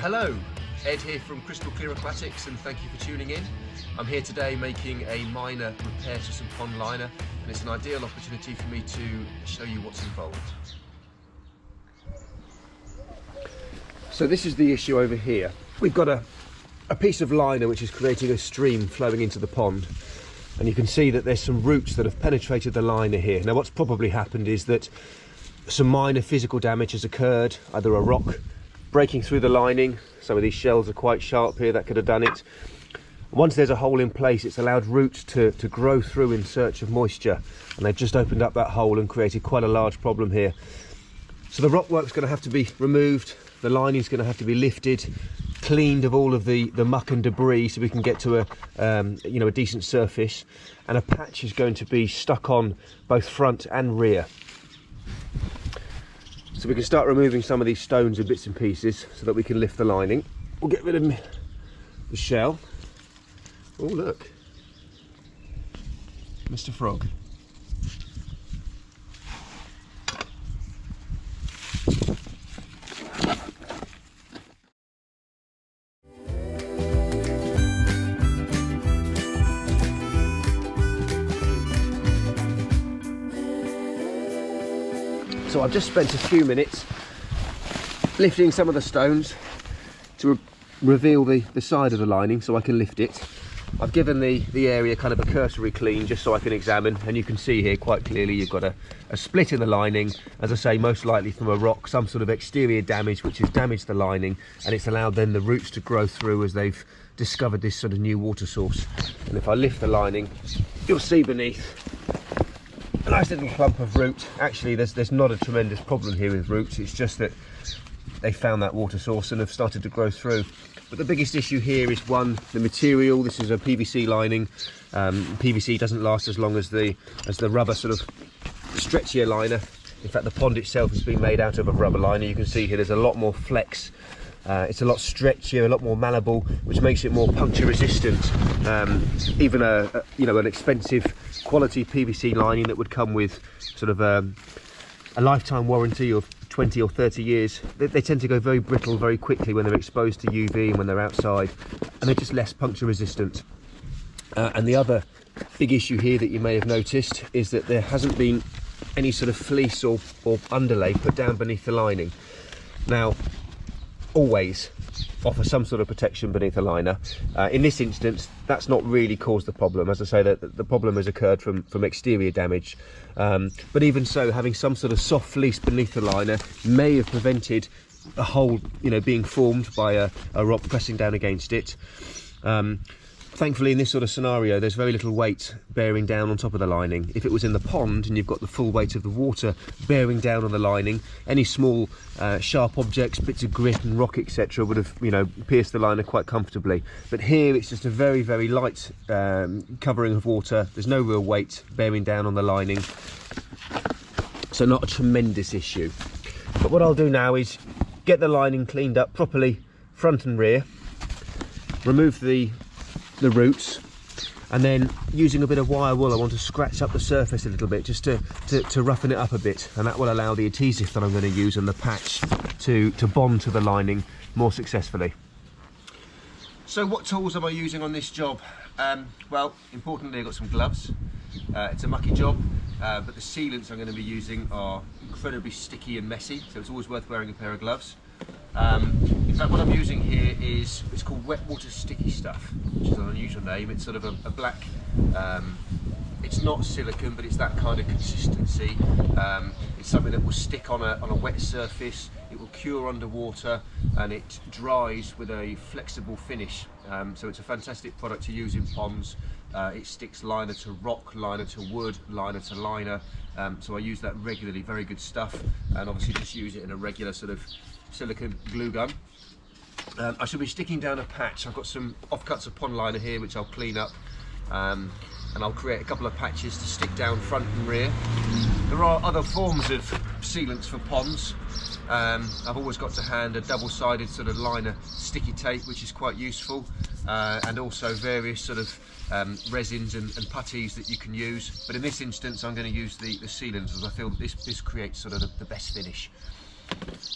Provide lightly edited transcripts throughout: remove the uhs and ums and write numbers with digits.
Hello, Ed here from Crystal Clear Aquatics, and thank you for tuning in. I'm here today making a minor repair to some pond liner, and it's an ideal opportunity for me to show you what's involved. So this is the issue over here. We've got a piece of liner which is creating a stream flowing into the pond, and you can see that there's some roots that have penetrated the liner here. Now what's probably happened is that some minor physical damage has occurred, either a rock breaking through the lining. Some of these shells are quite sharp here, that could have done it. Once there's a hole in place, it's allowed roots to grow through in search of moisture, and they've just opened up that hole and created quite a large problem here. So the rock work's going to have to be removed, the lining's going to have to be lifted, cleaned of all of the muck and debris so we can get to a decent surface, and a patch is going to be stuck on both front and rear. So we can start removing some of these stones and bits and pieces so that we can lift the lining. We'll get rid of the shell. Oh look, Mr. Frog. So I've just spent a few minutes lifting some of the stones to reveal the side of the lining so I can lift it. I've given the area kind of a cursory clean just so I can examine, and you can see here quite clearly you've got a split in the lining, as I say, most likely from a rock, some sort of exterior damage which has damaged the lining, and it's allowed then the roots to grow through as they've discovered this sort of new water source. And if I lift the lining, you'll see beneath a nice little clump of root. Actually there's not a tremendous problem here with roots, it's just that they found that water source and have started to grow through. But the biggest issue here is, one, the material. This is a PVC lining. PVC doesn't last as long as the rubber sort of stretchier liner. In fact, the pond itself has been made out of a rubber liner. You can see here there's a lot more flex. It's a lot stretchier, a lot more malleable, which makes it more puncture resistant. Even an expensive quality PVC lining that would come with sort of a lifetime warranty of 20 or 30 years, they tend to go very brittle very quickly when they're exposed to UV and when they're outside, and they're just less puncture resistant. And the other big issue here that you may have noticed is that there hasn't been any sort of fleece or underlay put down beneath the lining. Now, always offer some sort of protection beneath a liner. In this instance, that's not really caused the problem. As I say, the problem has occurred from exterior damage. But even so, having some sort of soft fleece beneath the liner may have prevented a hole, being formed by a rock pressing down against it. Thankfully, in this sort of scenario, there's very little weight bearing down on top of the lining. If it was in the pond and you've got the full weight of the water bearing down on the lining, any small sharp objects, bits of grit and rock, etc., would have, pierced the liner quite comfortably. But here, it's just a very, very light covering of water. There's no real weight bearing down on the lining, so not a tremendous issue. But what I'll do now is get the lining cleaned up properly, front and rear, remove the roots, and then using a bit of wire wool I want to scratch up the surface a little bit just to roughen it up a bit, and that will allow the adhesive that I'm going to use and the patch to bond to the lining more successfully. So what tools am I using on this job? Well, importantly, I've got some gloves. It's a mucky job, but the sealants I'm going to be using are incredibly sticky and messy, so it's always worth wearing a pair of gloves. In fact, what I'm using here it's called wet water sticky stuff, which is an unusual name. It's sort of a black, it's not silicone, but it's that kind of consistency. It's something that will stick on a wet surface, it will cure underwater, and it dries with a flexible finish. So it's a fantastic product to use in ponds. It sticks liner to rock, liner to wood, liner to liner. So I use that regularly, very good stuff, and obviously just use it in a regular sort of silicone glue gun. I shall be sticking down a patch. I've got some offcuts of pond liner here which I'll clean up, and I'll create a couple of patches to stick down front and rear. There are other forms of sealants for ponds. I've always got to hand a double-sided sort of liner sticky tape, which is quite useful, and also various sort of resins and putties that you can use. But in this instance I'm going to use the sealants, as I feel that this creates sort of the best finish.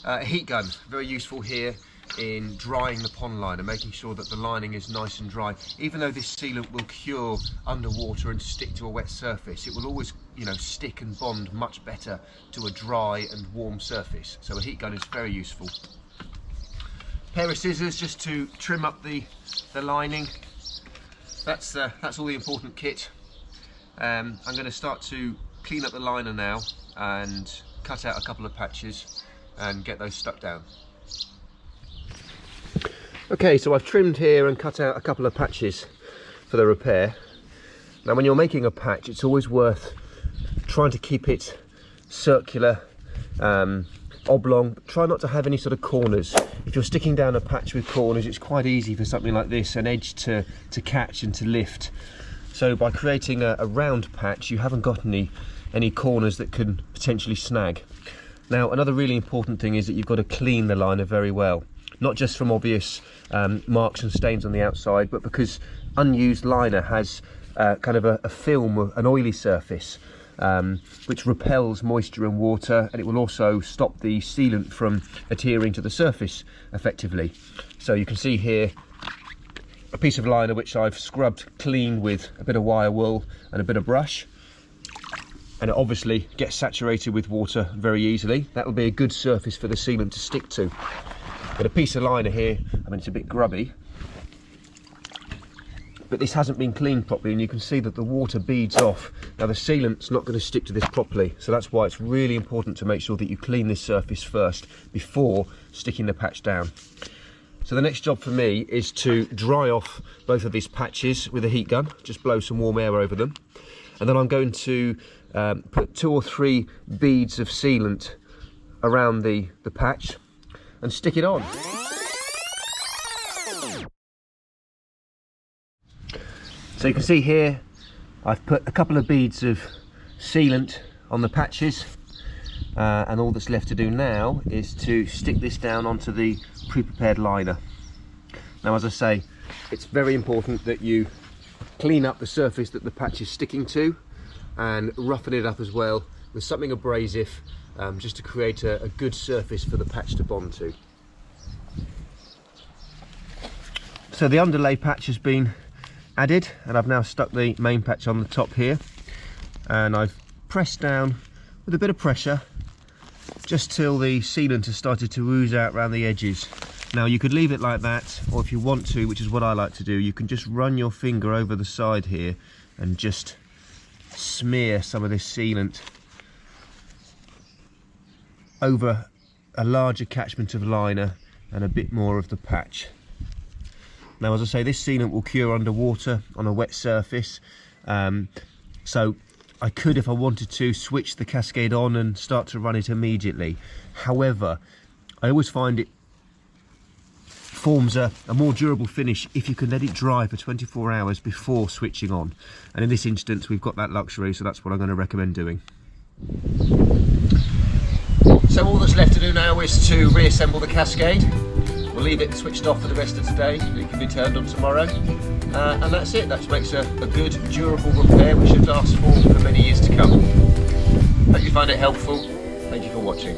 A heat gun, very useful here in drying the pond liner, making sure that the lining is nice and dry. Even though this sealant will cure underwater and stick to a wet surface, it will always, you know, stick and bond much better to a dry and warm surface. So a heat gun is very useful. Pair of scissors just to trim up the lining. That's all the important kit. I'm going to start to clean up the liner now and cut out a couple of patches and get those stuck down. Okay, so I've trimmed here and cut out a couple of patches for the repair. Now when you're making a patch, it's always worth trying to keep it circular, oblong. Try not to have any sort of corners. If you're sticking down a patch with corners, it's quite easy for something like this, an edge to catch and to lift. So by creating a round patch, you haven't got any corners that can potentially snag. Now another really important thing is that you've got to clean the liner very well. Not just from obvious marks and stains on the outside, but because unused liner has kind of a film, an oily surface, which repels moisture and water, and it will also stop the sealant from adhering to the surface effectively. So you can see here a piece of liner which I've scrubbed clean with a bit of wire wool and a bit of brush, and it obviously gets saturated with water very easily. That will be a good surface for the sealant to stick to. But a piece of liner here, I mean, it's a bit grubby, but this hasn't been cleaned properly, and you can see that the water beads off. Now the sealant's not going to stick to this properly, so that's why it's really important to make sure that you clean this surface first before sticking the patch down. So the next job for me is to dry off both of these patches with a heat gun, just blow some warm air over them, and then I'm going to put 2 or 3 beads of sealant around the patch and stick it on. So you can see here I've put a couple of beads of sealant on the patches, and all that's left to do now is to stick this down onto the pre-prepared liner. Now as I say, it's very important that you clean up the surface that the patch is sticking to and roughen it up as well with something abrasive, just to create a good surface for the patch to bond to. So the underlay patch has been added, and I've now stuck the main patch on the top here, and I've pressed down with a bit of pressure just till the sealant has started to ooze out around the edges. Now you could leave it like that, or if you want to, which is what I like to do, you can just run your finger over the side here and just smear some of this sealant over a larger catchment of liner and a bit more of the patch. Now as I say, this sealant will cure underwater on a wet surface, so I could, if I wanted to, switch the Cascade on and start to run it immediately. However, I always find it forms a more durable finish if you can let it dry for 24 hours before switching on, and in this instance we've got that luxury, so that's what I'm going to recommend doing. So all that's left to do now is to reassemble the Cascade. We'll leave it switched off for the rest of today, it can be turned on tomorrow, and that's it. That makes a good durable repair which should last for many years to come. Hope you find it helpful. Thank you for watching.